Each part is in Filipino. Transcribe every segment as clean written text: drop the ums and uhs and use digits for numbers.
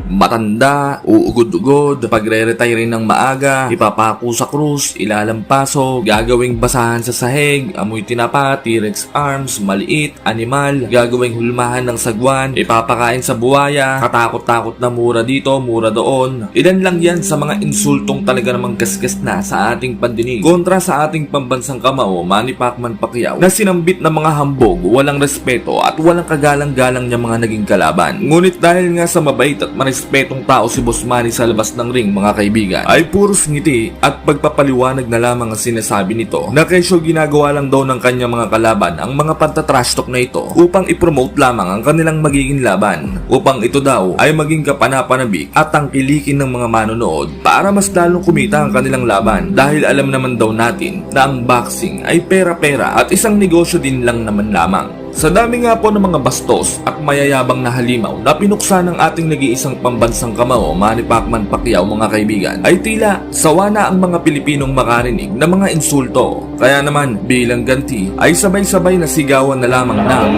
Matanda, uugod-ugod, pagre-retire ng maaga, ipapako sa krus, ilalampaso, gagawing basahan sa sahig, amoy tinapa, T-Rex arms, maliit, animal, gagawing hulmahan ng sagwan, ipapakain sa buwaya, katakot-takot na mura dito, mura doon. Ilan lang yan sa mga insultong talaga namang gasgas na sa ating pandinig. Kontra sa ating pambansang kamao, Manny Pacman Pacquiao, na sinambit ng mga hambog, walang respeto at walang kagalang-galang niya mga naging kalaban. Ngunit dahil nga sa mabait at marespetong tao si Boss Manny sa labas ng ring, mga kaibigan, ay puros ngiti at pagpapaliwanag na lamang ang sinasabi nito na kesyo ginagawa lang daw ng kanyang mga kalaban ang mga pantatrash talk na ito upang ipromote lamang ang kanilang magiging laban, upang ito daw ay maging kapanapanabik at tangkilikin ng mga manonood para mas lalong kumita ang kanilang laban, dahil alam naman daw natin na ang boxing ay pera-pera at isang negosyo din lang naman lamang. Sa dami nga po ng mga bastos at mayayabang na halimaw na pinuksa ng ating nag-iisang pambansang kamao, Manny Pacman Pacquiao, mga kaibigan, ay tila sawa na ang mga Pilipinong makarinig ng mga insulto. Kaya naman bilang ganti ay sabay-sabay na sigawan na lamang ng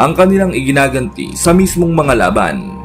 ang kanilang iginaganti sa mismong mga laban.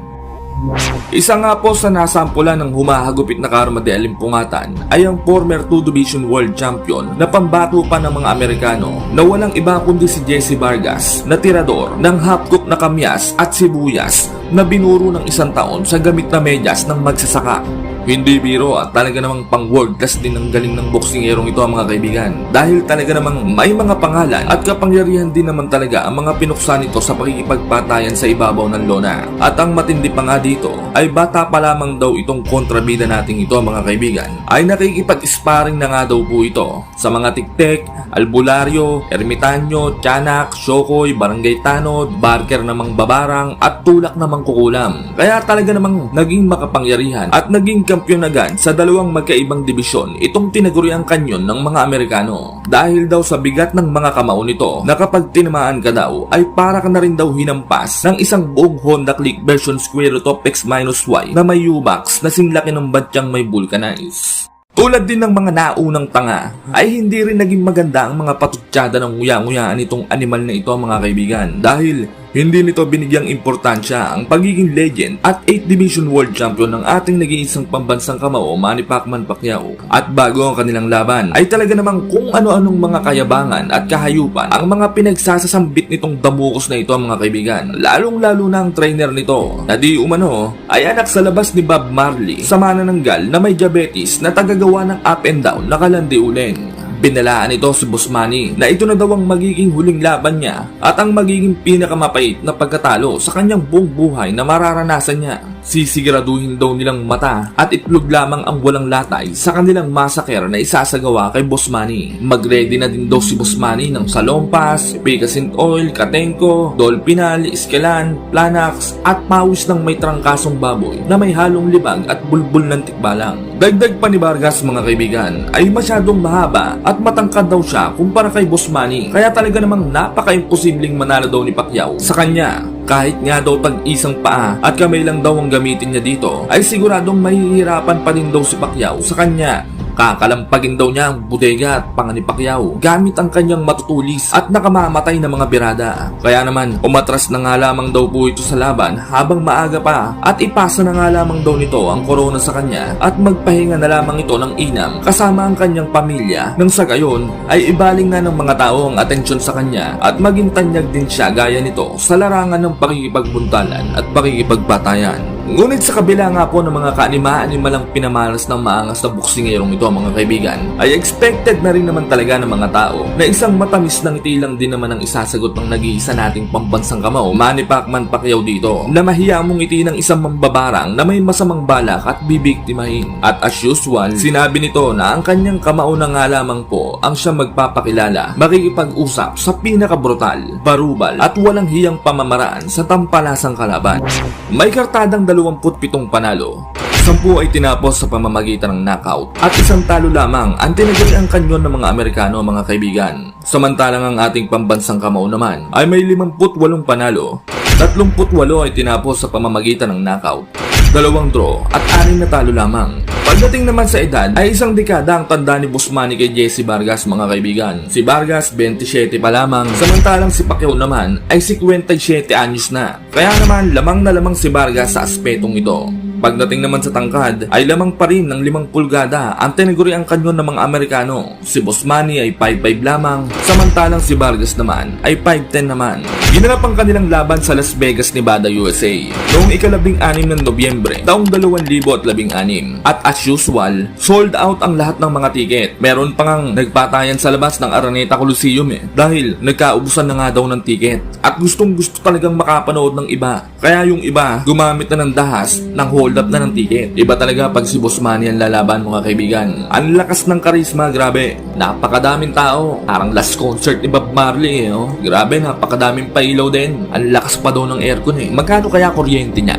Isa nga po sa nasampulan ng humahagupit na karma de alimpungatan ay ang former 2 Division World Champion na pambato pa ng mga Amerikano na walang iba kundi si Jesse Vargas, na tirador ng half-cook na kamyas at sibuyas na binuro ng 1 taon sa gamit na medyas ng magsasaka. Hindi biro at talaga namang pang world class din ang galing ng boksingerong ito, mga kaibigan, dahil talaga namang may mga pangalan at kapangyarihan din naman talaga ang mga pinuksa nito sa pakikipagpatayan sa ibabaw ng lona. At ang matindi pa nga dito ay bata pa lamang daw itong kontrabida nating ito, mga kaibigan, ay nakikipag-sparring na nga daw po ito sa mga tiktek, albularyo, ermitanyo, tiyanak, syokoy, barangay tanod, barker namang babarang at tulak namang kukulam. Kaya talaga namang naging makapangyarihan at naging kampiyon agad sa dalawang magkaibang dibisyon itong tinaguriang kanyon ng mga Amerikano, dahil daw sa bigat ng mga kamao nito na kapag tinamaan ka daw ay para ka na rin daw hinampas ng isang buong Honda Click version square root of X-Y na may U-box na singlaki ng batyang may vulcanize. Tulad din ng mga naunang tanga, ay hindi rin naging maganda ang mga patutsada ng nguya-nguyaan nitong animal na ito, mga kaibigan, dahil hindi nito binigyang importansya ang pagiging legend at 8th Division World Champion ng ating nag-iisang pambansang kamao, Manny Pacman Pacquiao. At bago ang kanilang laban, ay talaga namang kung ano-anong mga kayabangan at kahayupan ang mga pinagsasasambit nitong damukos na ito, mga kaibigan. Lalong-lalo na ang trainer nito na di umano ay anak sa labas ni Bob Marley sa manananggal na may diabetes na tagagawa ng up and down na kalandi uling. Binalaan ito si Boss Manny na ito na daw ang magiging huling laban niya at ang magiging pinakamapait na pagkatalo sa kanyang buong buhay na mararanasan niya. Sisiguraduhin daw nilang mata at itlog lamang ang walang latay sa kanilang massacre na isasagawa kay Boss Manny. Mag-ready na din daw si Boss Manny ng salompas, picasin oil, katenko, dolpinal, iskelan, planax at pawis ng may trangkasong baboy na may halong libag at bulbul ng tikbalang. Dagdag pa ni Vargas, mga kaibigan, ay masyadong mahaba at matangkad daw siya kumpara kay Boss Manny, kaya talaga namang napaka-imposibleng manalo daw ni Pacquiao sa kanya. Kahit nga daw tag-isang paa at kamay lang daw ang gamitin niya dito, ay siguradong mahihirapan pa din daw si Pacquiao sa kanya. Kakalampagin daw niya ang bodega at panga ni Pacquiao gamit ang kanyang matutulis at nakamamatay na mga birada. Kaya naman, umatras na nga lamang daw po ito sa laban habang maaga pa at ipasa na nga lamang daw nito ang corona sa kanya at magpahinga na lamang ito ng inam kasama ang kanyang pamilya, nang sa gayon ay ibaling na ng mga tao ang atensyon sa kanya at maging tanyag din siya gaya nito sa larangan ng pakikipagbuntalan at pakikipagbatayan. Ngunit sa kabila nga po ng mga kaanima-animalang pinamalas ng maangas na boksingerong ito, mga kaibigan, ay expected na rin naman talaga ng mga tao na isang matamis na ngiti lang din naman ang isasagot ng nag-iisa nating pambansang kamao, Manny Pacman Pacquiao, dito na mahiya mong ngiti ng isang mambabarang na may masamang balak at bibiktimahin. At as usual, sinabi nito na ang kanyang kamao na nga lamang po ang siya magpapakilala, makikipag-usap sa pinakabrutal, barubal at walang hiyang pamamaraan sa tampalasang kalaban. May kartadang 27 panalo, 10 ay tinapos sa pamamagitan ng knockout at 1 talo lamang ang tinaguriang kanyon ng mga Amerikano, mga kaibigan. Samantalang ang ating pambansang kamao naman ay may 58 panalo, 38 ay tinapos sa pamamagitan ng knockout 2 draw at 6 na talo lamang. Pagdating naman sa edad ay isang dekada ang tanda ni Boss Manny kay Jesse Vargas mga kaibigan. Si Vargas 27 pa lamang, samantalang si Pacquiao naman ay 57 anyos na. Kaya naman lamang na lamang si Vargas sa aspetong ito. Pagdating naman sa tangkad ay lamang pa rin ng 5 pulgada ang tinaguriang kanyon ng mga Amerikano. Si Boss Manny ay 5'5 lamang, samantalang si Vargas naman ay 5'10 naman. Ginanap ang kanilang laban sa Las Vegas, Nevada, USA noong ika-16 ng Nobyembre taong 2016 at as usual, sold out ang lahat ng mga tiket. Meron pa ngang nagpatayan sa labas ng Araneta Coliseum dahil nagkaubusan na nga daw ng tiket at gustong gusto talagang makapanood ng iba. Kaya yung iba gumamit na ng dahas ng hold up na ng tiket. Iba talaga pag si Boss Manny ang lalaban mga kaibigan. Ang lakas ng karisma, grabe. Napakadaming tao. Parang last concert ni Bob Marley Grabe, napakadaming pailaw din. Ang lakas pa daw ng aircon Magkano kaya kuryente niya?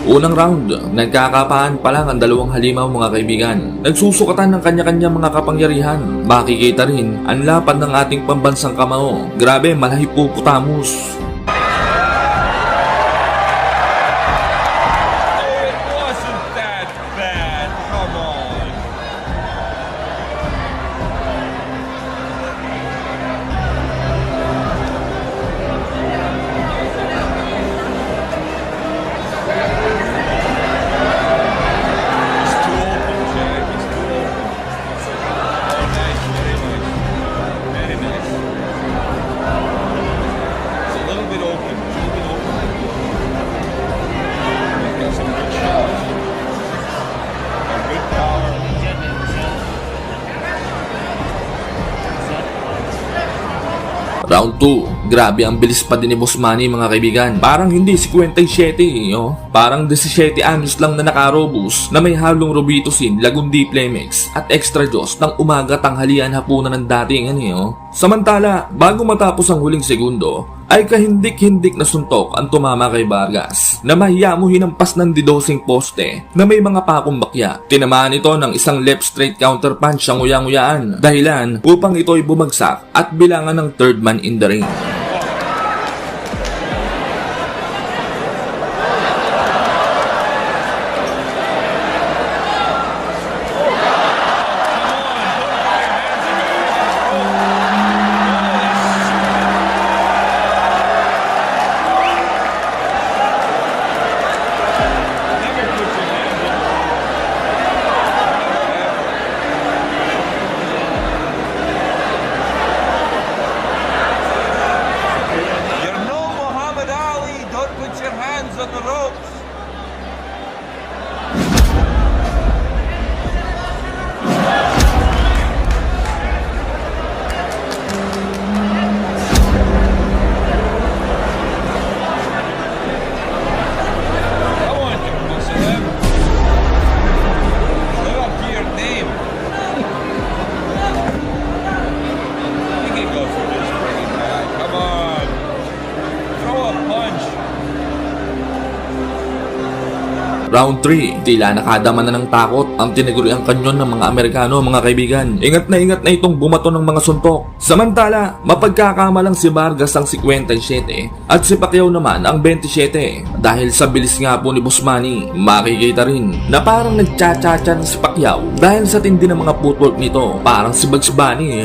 Unang round, nagkakapaan pa lang ang 2 halimaw mga kaibigan. Nagsusukatan ng kanya-kanya mga kapangyarihan. Makikita rin ang lapad ng ating pambansang kamao. Grabe, malahipupotamus. Round 2, grabe ang bilis pa din ni Boss Manny mga kaibigan. Parang hindi 57 Parang 17 anyos lang na nakarobus na may halong Robitussin, Lagundi Plemex at Extra Diyos ng umaga, tanghalian, hapunan ng dating Samantala, bago matapos ang huling segundo, ay kahindik-hindik na suntok ang tumama kay Vargas na mahiya mo hinampas ng didosing poste na may mga pakong bakya. Tinamaan ito ng isang left straight counter punch ang uyang-uyaan dahilan upang ito'y bumagsak at bilangan ng third man in the ring. Round 3, tila nakadama na ng takot ang tinaguriang kanyon ng mga Amerikano mga kaibigan. Ingat na itong bumato ng mga suntok. Samantala, mapagkakamalang si Vargas ang 57 at si Pacquiao naman ang 27. Dahil sa bilis nga po ni Boss Manny, makikita rin na parang nagcha-cha-cha si Pacquiao dahil sa tindi ng mga footwork nito. Parang si Bugs Bunny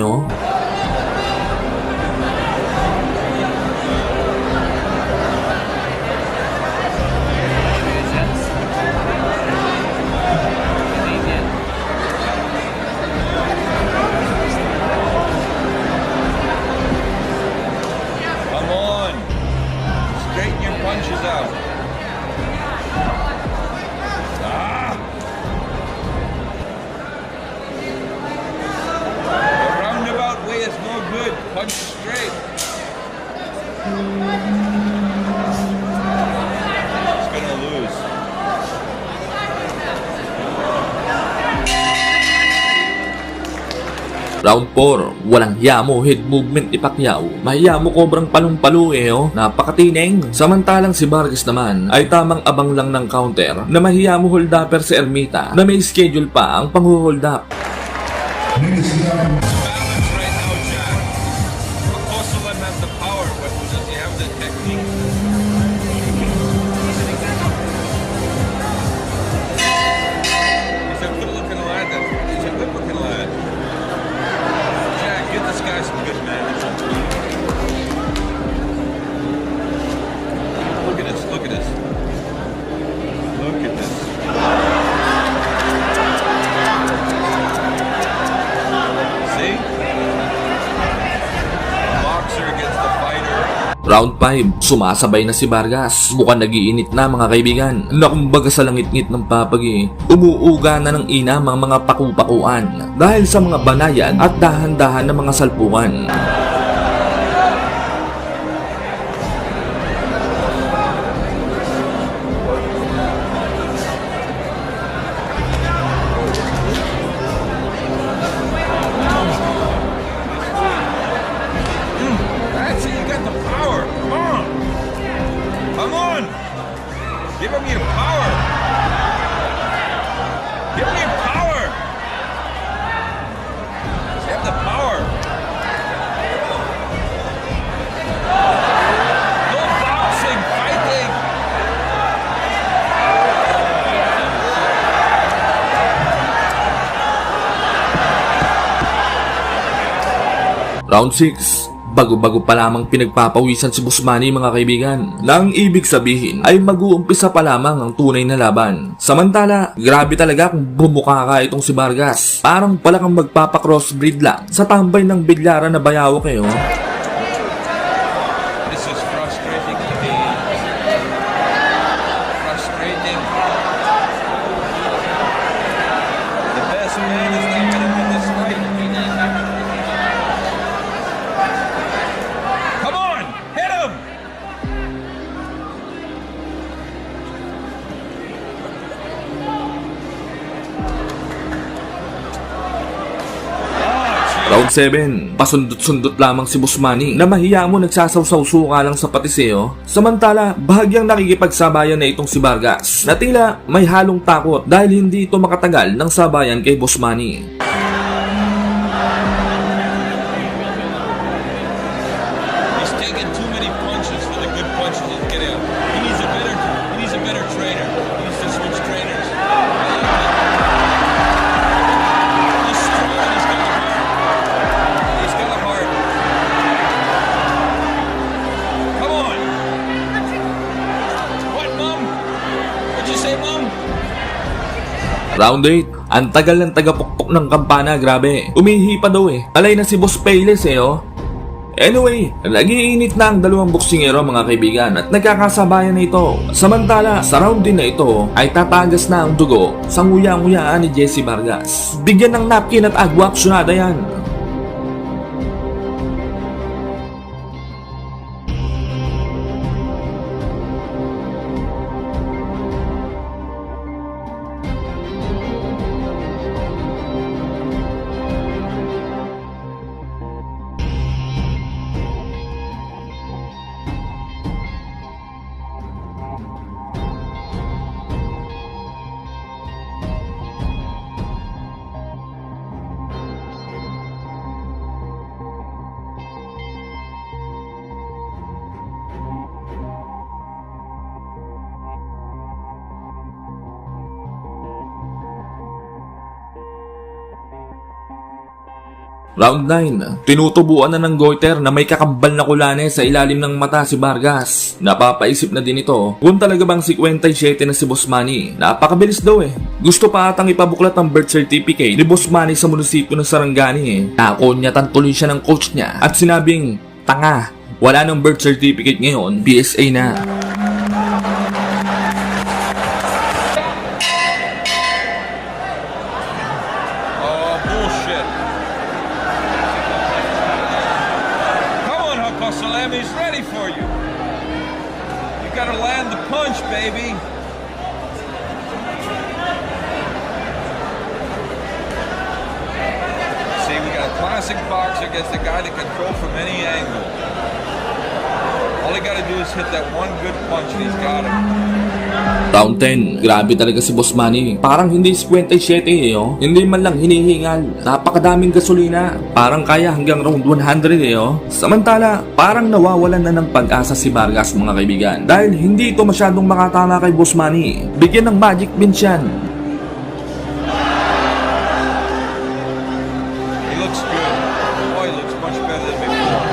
Punch straight. He's gonna lose. Round 4, walang yamo head movement ni Pacquiao. Mahiya mo kobrang palong-palo napakatineng. Samantalang si Vargas naman ay tamang abang lang ng counter na mahiya mo hold upper si Ermita na may schedule pa ang pang-hold up. Round 5, sumasabay na si Vargas. Mukhang nagiinit na mga kaibigan. Nakumbaga sa langit-ngit ng papagi, umuuga na ng ina mga paku-pakuan dahil sa mga banayan at dahan-dahan na mga salpukan. That's it. You got the power. Come on. Come on. Give him your power. Give him your power. You have the power. No boxing, fighting. Round 6, bago-bago pa lamang pinagpapawisan si Busmani mga kaibigan. Nang ibig sabihin ay mag-uumpisa pa lamang ang tunay na laban. Samantala, grabe talaga kung bumuka ka itong si Vargas. Parang pala kang magpapa-crossbreed lang sa tambay ng biglara na bayawak eh oh. This is frustrating to me. Frustrating. The best man is not going to win this fight. Come on, hit him! Round 7, pasundot-sundot lamang si Busmani na mahiya mo nagsasawsaw-suka lang sa patiseo. Samantala, bahagyang nakikipagsabayan na itong si Vargas na tila may halong takot dahil hindi ito makatagal ng sabayan kay Busmani. He's taking too many punches for the good punches he's getting out. He needs a better trainer. He needs to switch trainers. He's strong and he's got a heart. He's got a heart. Come on. What, Mom? What'd you say, Mom? Round 8, ang tagal ng tagapukpok ng kampana, grabe. Umihi pa daw eh. Alay na si Boss Payless eh oh. Anyway, nagiinit na ang dalawang boksingero mga kaibigan at nagkakasabayan na ito. Samantala, sa round din na ito ay tatagas na ang dugo sa nguya-nguyaan ni Jesse Vargas. Bigyan ng napkin at agwa aksyonada yan. Round 9, tinutubuan na ng goiter na may kakambal na kulane sa ilalim ng mata si Vargas. Napapaisip na din ito kung talaga bang 57 na si Busmani. Napakabilis daw eh. Gusto pa atang ipabuklat ang birth certificate ni Busmani sa munisipyo ng Sarangani eh. Nakonyatan tuloy siya ng coach niya at sinabing, tanga, wala ng birth certificate ngayon, PSA na. Oh, bullshit. Come on, Hucko Salami, he's ready for you. You gotta land the punch, baby. See, we got a classic boxer against a guy that can throw from any angle. All he gotta do is hit that one good punch and he's got him. Round 10, grabe talaga si Boss Manny. Parang hindi 57 eh oh. Hindi man lang hinihingal. Napakadaming gasolina. Parang kaya hanggang round 100 eh oh. Samantala, parang nawawalan na ng pag-asa si Vargas mga kaibigan. Dahil hindi ito masyadong makatama kay Boss Manny. Bigyan ng magic beans yan. He looks good. Boy, he looks much better than before.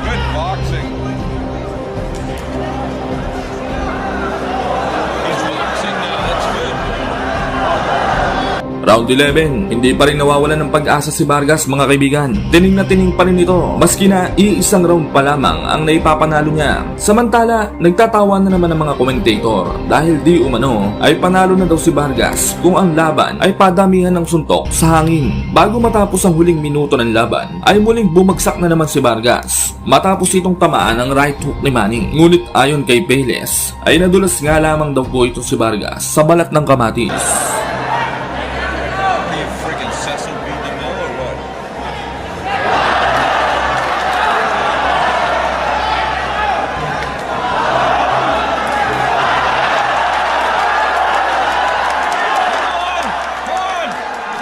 Good boxing. Round 11, hindi pa rin nawawalan ng pag-asa si Vargas mga kaibigan. Tining na tining pa rin ito, maski na iisang round pa lamang ang naipapanalo niya. Samantala, nagtatawa na naman ang mga komentator dahil di umano ay panalo na daw si Vargas kung ang laban ay padamihan ng suntok sa hangin. Bago matapos ang huling minuto ng laban, ay muling bumagsak na naman si Vargas matapos itong tamaan ang right hook ni Manny. Ngunit ayon kay Payless, ay nadulas nga lamang daw po ito si Vargas sa balat ng kamatis. You freaking Cecil B. DeMille or what? Come on!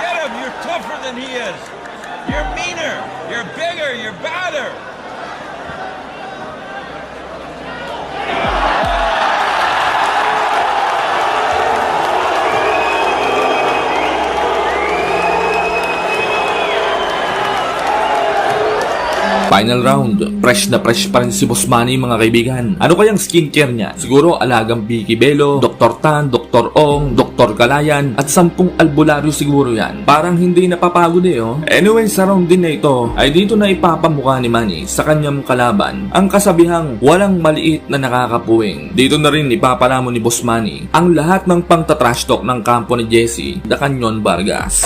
Get him! You're tougher than he is. You're meaner. You're bigger. You're badder. Final round, fresh na fresh pa rin si Boss Manny mga kaibigan. Ano kayang skincare niya? Siguro alagang Vicky Belo, Dr. Tan, Dr. Ong, Dr. Galayan at 10 albularyo siguro yan. Parang hindi napapagod oh. Anyway, sa round din na ito ay dito na ipapamukha ni Manny sa kanyang kalaban ang kasabihang walang maliit na nakakapuwing. Dito na rin ipapalamon ni Boss Manny ang lahat ng pang-trash talk ng kampo ni Jesse The Canyon Vargas.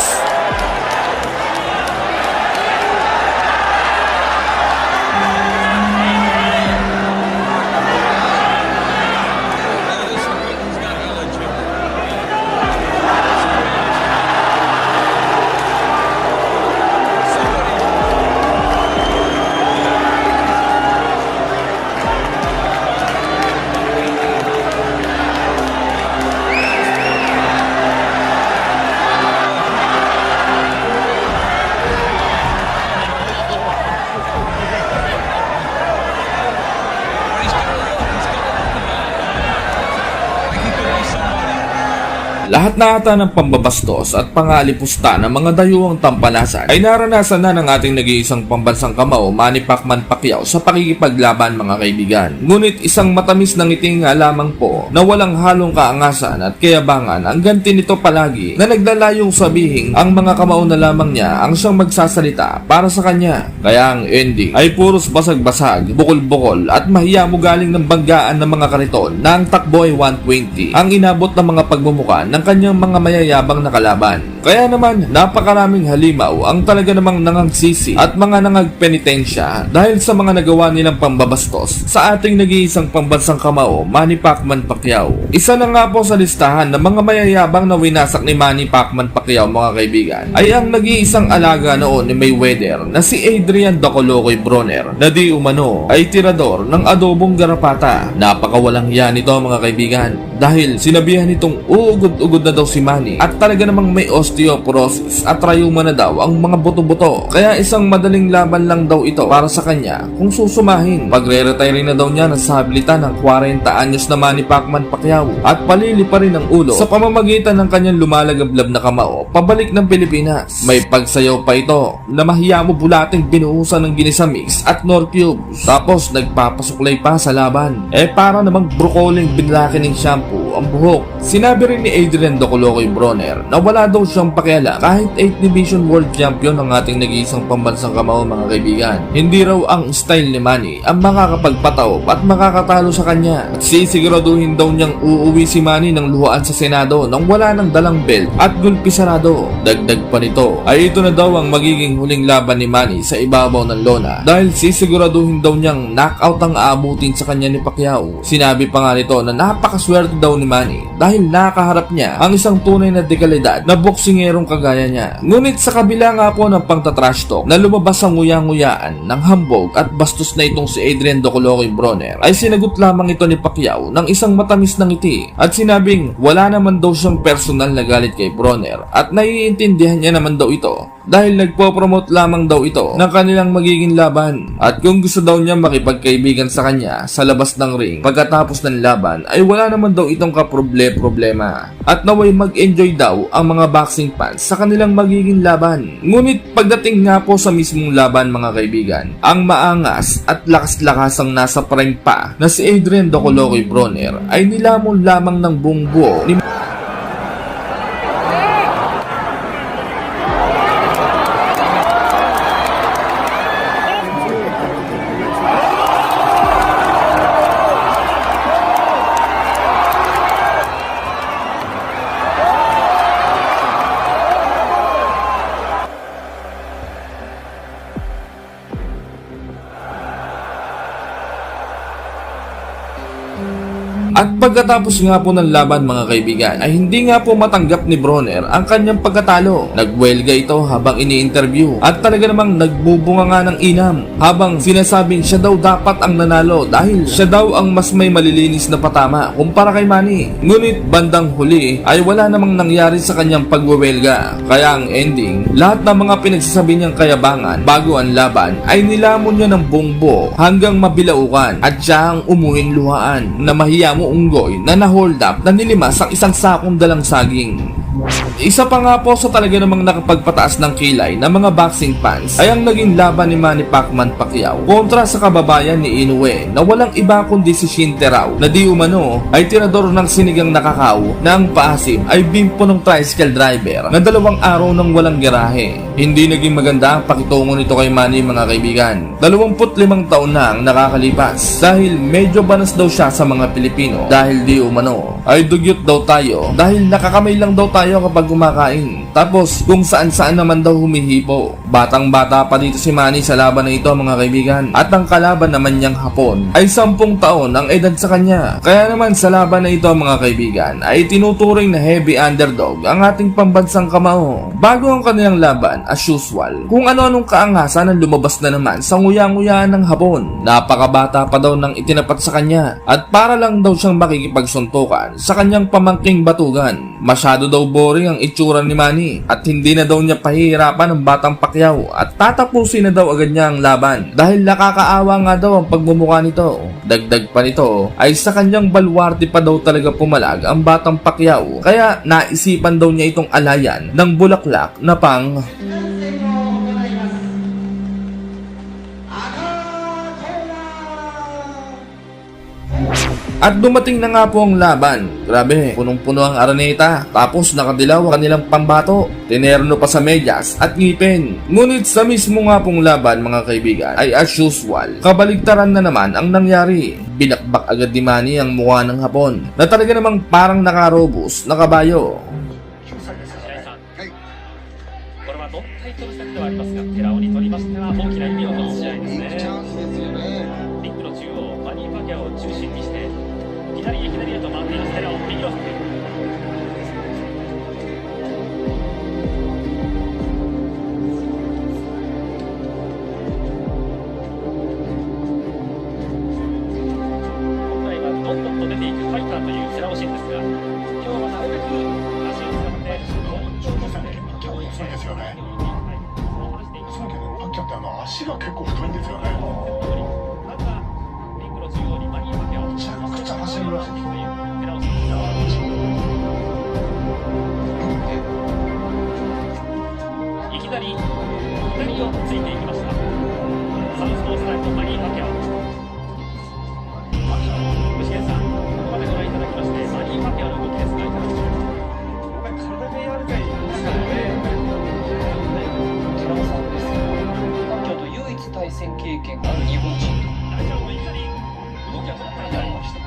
He's got allergy. Lahat na ata ng pambabastos at pangalipusta ng mga dayuhang tampalasan ay naranasan na ng ating nag-iisang pambansang kamao, Manny Pacman Pacquiao, sa pakikipaglaban mga kaibigan. Ngunit isang matamis na ngiti nga lamang po na walang halong kaangasan at kayabangan ang ganti nito palagi na naglalayong sabihin ang mga kamao na lamang niya ang siyang magsasalita para sa kanya. Kaya ang ending ay puros basag-basag, bukol-bukol at mahiya mo galing ng banggaan ng mga kariton na ang takbo ay 120 ang inabot ng mga pagmumuka ng kanyang mga mayayabang na kalaban. Kaya naman, napakaraming halimaw ang talaga namang nangagsisi at mga nangagpenitensya dahil sa mga nagawa nilang pambabastos sa ating nag-iisang pambansang kamao, Manny Pacman Pacquiao. Isa na nga po sa listahan ng mga mayayabang na winasak ni Manny Pacman Pacquiao mga kaibigan ay ang nag-iisang alaga noon ni Mayweather na si Adrian Docolocoy Broner na di umano ay tirador ng adobong garapata. Napakawalang yan ito mga kaibigan dahil sinabihan nitong uugod-ugod na daw si Manny at talaga namang may osteoporosis at rayuma na daw ang mga buto-buto. Kaya isang madaling laban lang daw ito para sa kanya kung susumahin. Pagre-retire na daw niya ng sahabilitan ng 40 anyos na Manny Pacman Pacquiao at palili pa rin ang ulo sa pamamagitan ng kanyang lumalagablab na kamao pabalik ng Pilipinas. May pagsayaw pa ito na mahiyamo bulating binuhusan ng ginisa mix at nor cubes. Tapos nagpapasuklay pa sa laban. Para namang brokoling binlakining shampoo ang buhok. Sinabi rin ni Adrian Docolocoy Broner na wala daw siyang pakialam kahit 8 Division World Champion ang ating nag-iisang pambansang kamao mga kaibigan. Hindi raw ang style ni Manny ang makakapagpataw at makakatalo sa kanya. At sisiguraduhin daw niyang uuwi si Manny ng luhaan sa Senado nang wala ng dalang belt at gulpi sarado. Dagdag pa nito ay ito na daw ang magiging huling laban ni Manny sa ibabaw ng lona dahil sisiguraduhin daw niyang knockout ang aabutin sa kanya ni Pacquiao. Sinabi pa nga nito na napakaswerte daw ni Manny dahil nakaharap niya ang isang tunay na dekalidad na boksingerong kagaya niya. Ngunit sa kabila nga po ng pangtatrash talk na lumabas ang nguya-nguyaan ng hambog at bastos na itong si Adrian Docolocoy Broner ay sinagot lamang ito ni Pacquiao ng isang matamis na ngiti at sinabing wala naman daw siyang personal na galit kay Broner at naiintindihan niya naman daw ito dahil nagpo-promote lamang daw ito ng kanilang magiging laban at kung gusto daw niya makipagkaibigan sa kanya sa labas ng ring pagkatapos ng laban ay wala naman daw itong kaproblema at naway mag-enjoy daw ang mga boxing fans sa kanilang magiging laban. Ngunit pagdating nga po sa mismong laban mga kaibigan, ang maangas at lakas-lakasang nasa prime pa na si Adrian Docolocoy Broner ay nilamon lamang ng buong buo ni At pagkatapos nga po ng laban mga kaibigan ay hindi nga po matanggap ni Bronner ang kanyang pagkatalo. Nagwelga ito habang ini-interview at talaga namang nagbubunga nga ng inam habang sinasabing siya daw dapat ang nanalo dahil siya daw ang mas may malilinis na patama kumpara kay Manny. Ngunit bandang huli ay wala namang nangyari sa kanyang pagwewelga. Kaya ang ending, lahat ng mga pinagsasabi niyang kayabangan bago ang laban ay nilamon niya ng bongbo hanggang mabilaukan at siya ang umuwing luhaan na mahiya mo unggoy na na-hold up na nilimas ang isang sakong dalang saging. Isa pa nga po sa talaga namang nakapagpataas ng kilay ng mga boxing fans ay ang naging laban ni Manny Pacquiao kontra sa kababayan ni Inoue na walang iba kundi si Shin Terao na di umano ay tirador ng sinigang na kakao na ang paasim ay bimpo ng tricycle driver na 2 araw nang walang garahe. Hindi naging maganda ang pakitungo nito kay Manny mga kaibigan. 25 taon na ang nakakalipas dahil medyo banas daw siya sa mga Pilipino dahil di umano ay dugyot daw tayo dahil nakakamay lang daw tayo kapag kumakain. Tapos kung saan-saan naman daw humihipo. Batang-bata pa dito si Manny sa laban na ito mga kaibigan. At ang kalaban naman niyang Hapon ay 10 taon ang edad sa kanya. Kaya naman sa laban na ito mga kaibigan ay tinuturing na heavy underdog ang ating pambansang kamao. Bago ang kanilang laban as usual, kung ano-anong kaangasan ang lumabas na naman sa nguya-nguyaan ng Hapon. Napakabata pa daw ng itinapat sa kanya at para lang daw siyang makikipagsuntukan sa kanyang pamangking batugan. Masyado daw boring ang itsura ni Manny at hindi na daw niya pahihirapan ang batang Pacquiao at tatapusin na daw agad niya ang laban dahil nakakaawa nga daw ang pagmumukha nito. Dagdag pa nito ay sa kanyang balwarte pa daw talaga pumalag ang batang Pacquiao kaya naisipan daw niya itong alayan ng bulaklak na pang At dumating na nga po ang laban. Grabe, punong-puno ang araneta. Tapos nakadilaw ang kanilang pambato. Tinerno pa sa medyas at ngipin. Ngunit sa mismo nga pong laban mga kaibigan ay as usual, kabaligtaran na naman ang nangyari. Binakbak agad ni Manny ang mukha ng Hapon na talaga namang parang nakarobos na kabayo. これはノンタイトル戦ではありますが、寺尾にとりましては大きな意味を持つ試合ですね。リンクの中央、マニー・パキャオを中心にして、左へと回っています寺尾、右のフック。本来はどんどんと出ていくファイターという寺尾慎ですが、今日はなるべく足を使って強調される。遅いですよね。そうだけど、パッキャって足が結構太いんですよね。めちゃくちゃ走るらしいですね。いきなり左をついていきました。サウスポースタイルのマニー・パキャオ。具志堅さん、ここまでご覧いただきまして、マニー・パキャオの動きですがいかがでしょうか。体でやるかいですからね。寺尾さんです。パッキャオと唯一対戦経験がある日本人と。大丈夫、いきなり動きが止まったりになりました。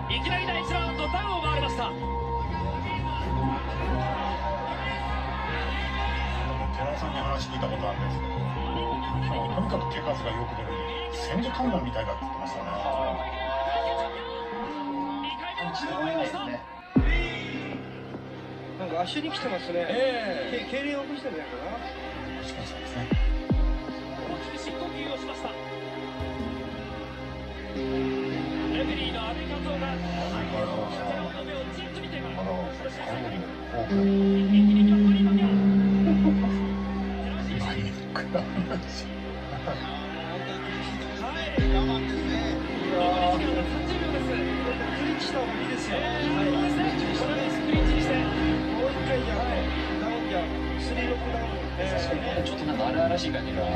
いきなり第1ラウンドダウンを回りました。寺尾さんに話聞いたことあるんですけど、とにかく手数がよく出るんで、千手観音みたいだって言ってましたね。すごいですね。なんか足に来てますね。痙攣を起こしてるんじゃないかな。もしかしたらですね。大きく深呼吸をしました。レフェリーの阿部和夫が寺尾の目をじっと見ています。一気に逆にマニア。ちょっとなんか荒々しい感じが。我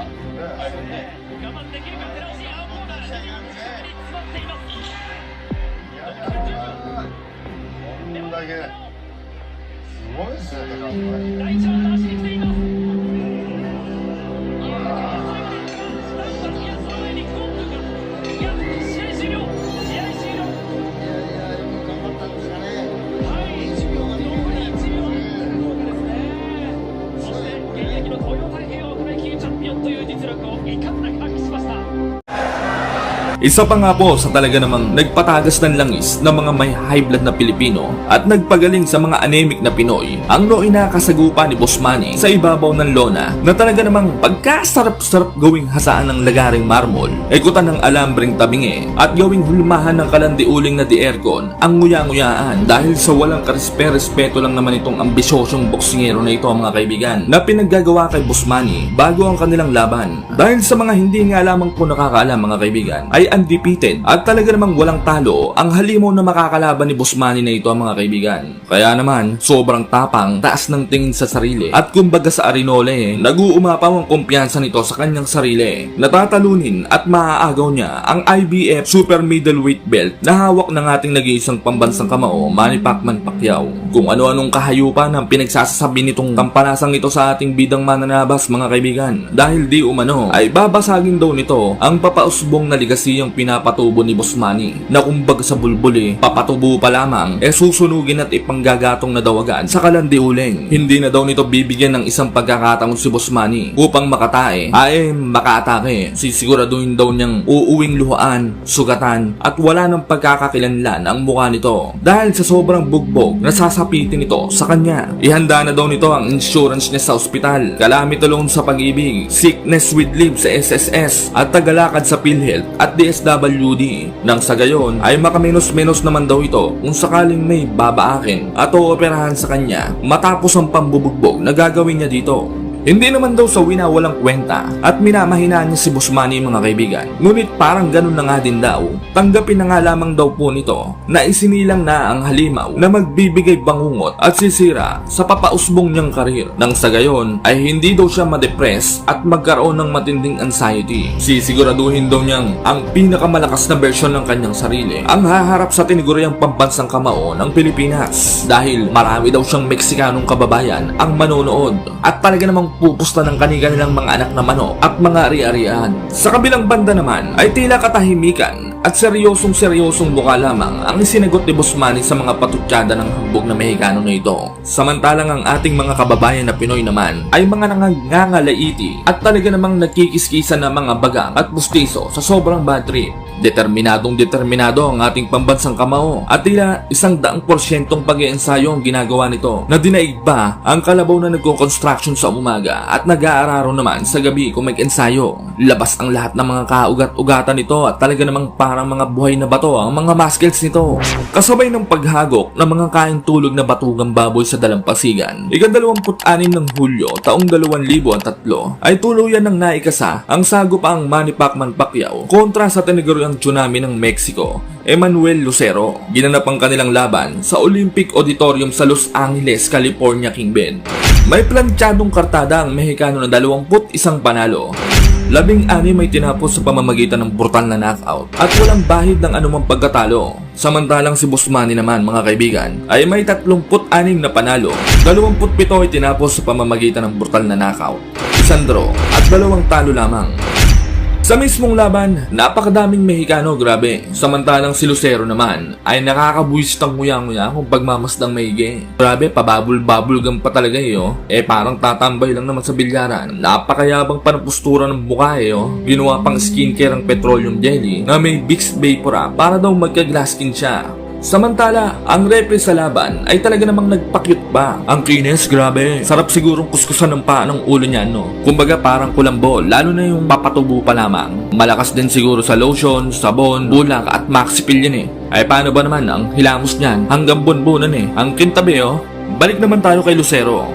慢できるか寺尾氏、青コーナーしっかり詰まっています。こんだけすごいですね、高橋さん。第一ラウンド走りきています。力をいかんなく発揮しました。 Isa pa nga po sa talaga namang nagpatagas ng langis ng mga may high blood na Pilipino at nagpagaling sa mga anemic na Pinoy ang no inakasagupa ni Boss Manny sa ibabaw ng lona na talaga namang pagkasarap-sarap gawing hasaan ng lagaring marmol, ikutan ng alambreng tabingi at gawing hulmahan ng kalandiuling na di aircon ang nguya-nguyaan dahil sa walang karespe-respeto lang naman itong ambisyosong boksingero na ito mga kaibigan na pinaggagawa kay Boss Manny bago ang kanilang laban. Dahil sa mga hindi nga lamang po nakakaalam mga kaibigan ay undefeated at talaga namang walang talo ang halimaw na makakalaban ni Boss Manny na ito mga kaibigan. Kaya naman sobrang tapang, taas ng tingin sa sarili at kumbaga sa Arinole nag-uumapaw ang kumpiyansa nito sa kanyang sarili. Natatalunin at maaagaw niya ang IBF Super Middleweight Belt na hawak ng ating nag-iisang pambansang kamao Manny Pacquiao. Kung ano-anong kahayupan ang pinagsasasabi nitong kampalasang ito sa ating bidang mananabas mga kaibigan dahil di umano ay babasagin daw nito ang papausbong na ligasi ang pinapatubo ni Boss Manny na kumbaga sa bulbuli, papatubo pa lamang susunugin at ipanggagatong na daw agad sa kalandiuling. Hindi na daw nito bibigyan ng isang pagkakataon si Boss Manny upang makatae ay makaatake. Sisiguraduhin daw niyang uuwing luhaan, sugatan at wala ng pagkakakilanlan ang mukha nito dahil sa sobrang bugbog na sasapitin ito sa kanya. Ihanda na daw nito ang insurance niya sa ospital, calamity loan sa pag-ibig, sickness with leave sa SSS at tagalakad sa PhilHealth at DSWD. Nang sa gayon ay makamenos-menos naman daw ito kung sakaling may babaakin at ooperahan sa kanya matapos ang pambubugbog na gagawin niya dito. Hindi naman daw sa winawalang kwenta at minamahinaan niya si Boss Manny mga kaibigan. Ngunit parang ganun na nga din daw. Tanggapin na nga lamang daw po nito na isinilang na ang halimaw na magbibigay bangungot at sisira sa papausbong niyang karir. Nang sa gayon ay hindi daw siya madepress at magkaroon ng matinding anxiety. Sisiguraduhin daw niyang ang pinakamalakas na bersyon ng kanyang sarili ang haharap sa tiniguriang pambansang kamao ng Pilipinas. Dahil marami daw siyang Meksikanong kababayan ang manonood at talaga namang pupusta ng kanilang mga anak na manok at mga ari-arian. Sa kabilang banda naman ay tila katahimikan at seryosong mukha lamang ang isinagot ni Boss Manny sa mga patutsada ng hambog na Mexicano na ito. Samantalang ang ating mga kababayan na Pinoy naman ay mga nangangalaiti at talaga namang nagkikiskisa ng mga bagang at bustiso sa sobrang bad trip. Determinado ang ating pambansang kamao at tila 100% pag-iensayo ang ginagawa nito na dinaig pa ang kalabaw na nagko-construction sa umaga at nag-aararo naman sa gabi kung mag-ensayo. Labas ang lahat ng mga kaugat-ugatan nito at talaga namang parang mga buhay na bato ang mga muscles nito. Kasabay ng paghagok ng mga kaing tulog na batugang baboy sa dalampasigan, ika-26 ng Hulyo taong 2003 ay tuluyan ng naikasa ang sagupaang Manny Pacquiao kontra sa tinaguriang tsunami ng Mexico, Emmanuel Lucero. Ginanap ang kanilang laban sa Olympic Auditorium sa Los Angeles, California, Kingpin. May plantsadong kartada ang Mexicano na 21 panalo. 16 ay tinapos sa pamamagitan ng brutal na knockout at walang bahid ng anumang pagkatalo. Samantalang si Boss Manny naman mga kaibigan ay may 36 na panalo. 27 ay tinapos sa pamamagitan ng brutal na knockout, 1 draw at 2 talo lamang. Sa mismong laban, napakadaming Mexicano, grabe. Samantalang si Lucero naman ay nakakabuwisit ang nguya-nguya kung pagmamasdang maigi. Grabe, pababul-babulgam pa talaga parang tatambay lang naman sa bilyaran. Napakayabang pa ng postura ng mukha Ginawa pang skincare ang petroleum jelly na may Vicks Vapora para daw magka-glass skin siya. Samantala, ang repre sa laban ay talaga namang nagpakyut pa. Ang kinis, grabe. Sarap sigurong kuskusan ng paa ng ulo niya, no? Kumbaga parang kulambo, lalo na yung papatubo pa lamang. Malakas din siguro sa lotion, sabon, bulak at maxipil yan Ay paano ba naman ang hilamos niyan hanggang bunbunan Ang kintabi Balik naman tayo kay Lucero.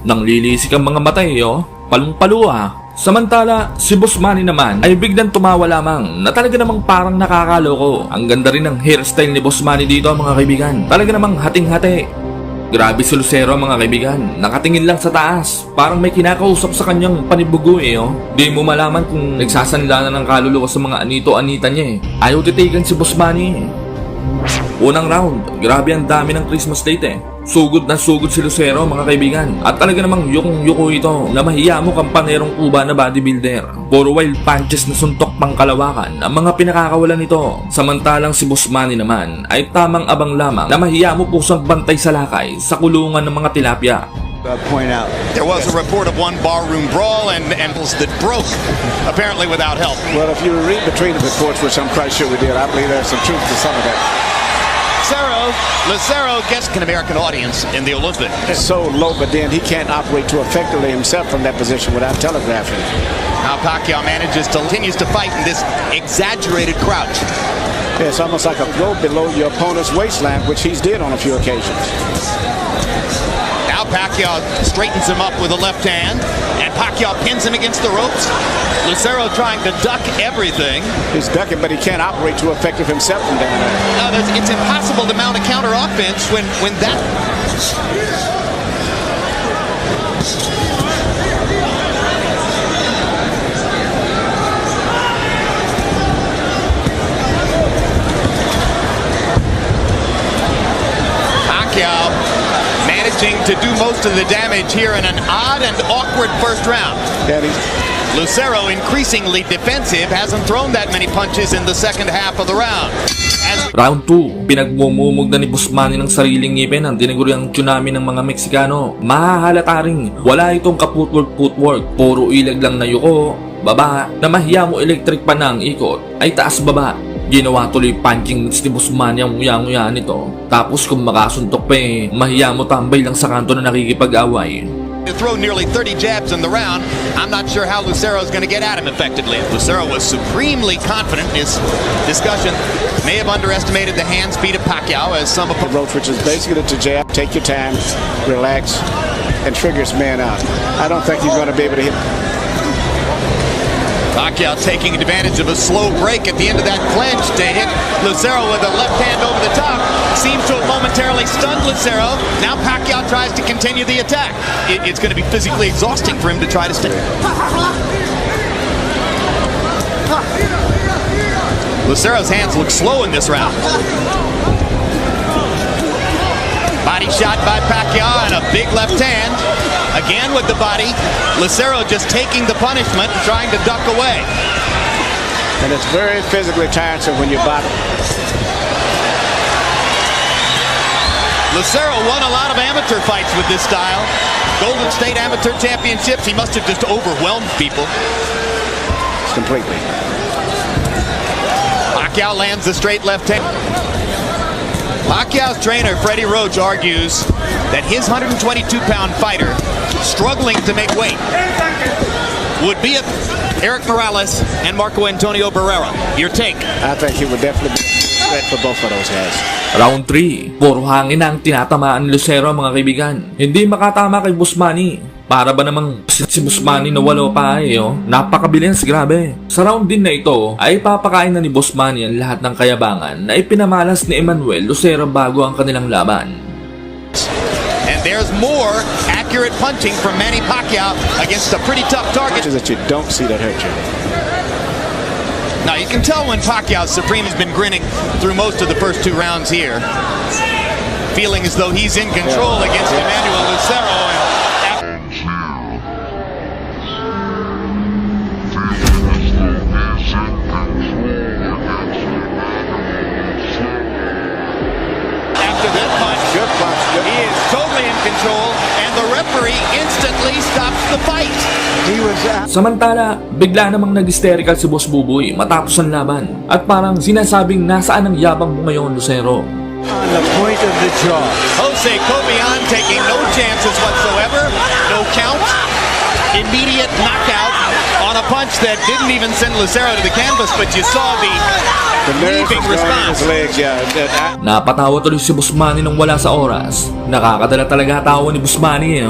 Nang lilisik ang mga mata palong-palo Samantala, si Boss Manny naman ay biglang tumawa lamang na talaga namang parang nakakaloko. Ang ganda rin ng hairstyle ni Boss Manny dito mga kaibigan. Talaga namang hating-hati. Grabe si Lucero mga kaibigan. Nakatingin lang sa taas. Parang may kinakausap sa kanyang panibugo Di mo malaman kung nagsasanla na ng kaluluwa sa mga anito-anita niya Ayaw titigan si Boss Manny Unang round, grabe ang dami ng Christmas date Sugod na sugod si Lucero mga kaibigan. At talaga namang yukong-yuko ito na mahiya mo kampangerong Cuba na bodybuilder. Puro wild punches na suntok pang kalawakan ang mga pinakakawalan nito. Samantalang si Boss Manny naman ay tamang abang lamang na mahiya mo pusang bantay sa lakay sa kulungan ng mga tilapia. point out. There was a report of one barroom brawl and that broke, apparently without help. Well, if you read between the reports, which I'm quite sure we did, I believe there's some truth to some of that. Lucero gets an American audience in the Olympics. It's so low, but then he can't operate too effectively himself from that position without telegraphing. Now Pacquiao continues to fight in this exaggerated crouch. Yeah, it's almost like a throw below your opponent's waistline, which he's did on a few occasions. Now Pacquiao straightens him up with a left hand, and Pacquiao pins him against the ropes. Lucero trying to duck everything. He's ducking, but he can't operate too effective himself from down there. It's impossible to mount a counter offense when that. Pacquiao managing to do most of the damage here in an odd and awkward first round. Yeah, Lucero increasingly defensive, hasn't thrown that many punches in the second half of the round. Round 2, pinagmumumog na ni Busmani ng sariling ngipin ang tinaguriang tsunami ng mga Meksikano. Mahahalata ring wala itong kaputwork-putwork, puro ilag lang na yuko, baba, na mahiya mo electric pa na ang ikot, ay taas baba. Ginawa tuloy punching ni Busmani ang nguya-nguya nito. Tapos kung makasuntok pa mahiya mo tambay lang sa kanto na nakikipag-away. To throw nearly 30 jabs in the round, I'm not sure how Lucero is going to get at him effectively. Lucero was supremely confident in his discussion. May have underestimated the hand speed of Pacquiao as some approach, which is basically to jab, take your time, relax, and trigger his man out. I don't think he's going to be able to hit. Pacquiao taking advantage of a slow break at the end of that clinch to hit Lucero with a left hand over the top. Seems to have momentarily stunned Lucero. Now Pacquiao tries to continue the attack. It's going to be physically exhausting for him to try to stay. Lucero's hands look slow in this round. Body shot by Pacquiao and a big left hand. Again with the body. Lucero just taking the punishment and trying to duck away. And it's very physically tiresome when you're bottom. Lucero won a lot of amateur fights with this style. Golden State Amateur Championships, he must have just overwhelmed people. Completely. Pacquiao lands the straight left hand. Pacquiao's trainer, Freddie Roach, argues that his 122-pound fighter, struggling to make weight, would be Eric Morales and Marco Antonio Barrera. Your take? I think he would definitely be a threat for both of those guys. Round 3, puro hangin ang tinatamaan ni Lucero mga kaibigan. Hindi makatama kay Busmani. Para ba namang si Busmani na walo pa napakabilis, grabe. Sa round din na ito ay papakain na ni Busmani ang lahat ng kayabangan na ipinamalas ni Emmanuel Lucero bago ang kanilang laban. And there's more accurate punching from Manny Pacquiao against a pretty tough target. Punches that you don't see that hurt you. Now you can tell when Pacquiao Supreme has been grinning through most of the first two rounds here, feeling as though he's in control against Emmanuel Lucero. He is totally in control, and the referee instantly stops the fight. Samantala, bigla namang nag-hysterical si Boss Buboy matapos ang laban at parang sinasabing nasaan ang yabang mo ngayon, Lucero. On the point of the jaw. Jose Cobian taking no chances whatsoever, no count, immediate knockout on a punch that didn't even send Lucero to the canvas, but you saw the leaping response. Napatawa tuloy si Busmani nang wala sa oras. Nakakadala talaga tawa ni Busmani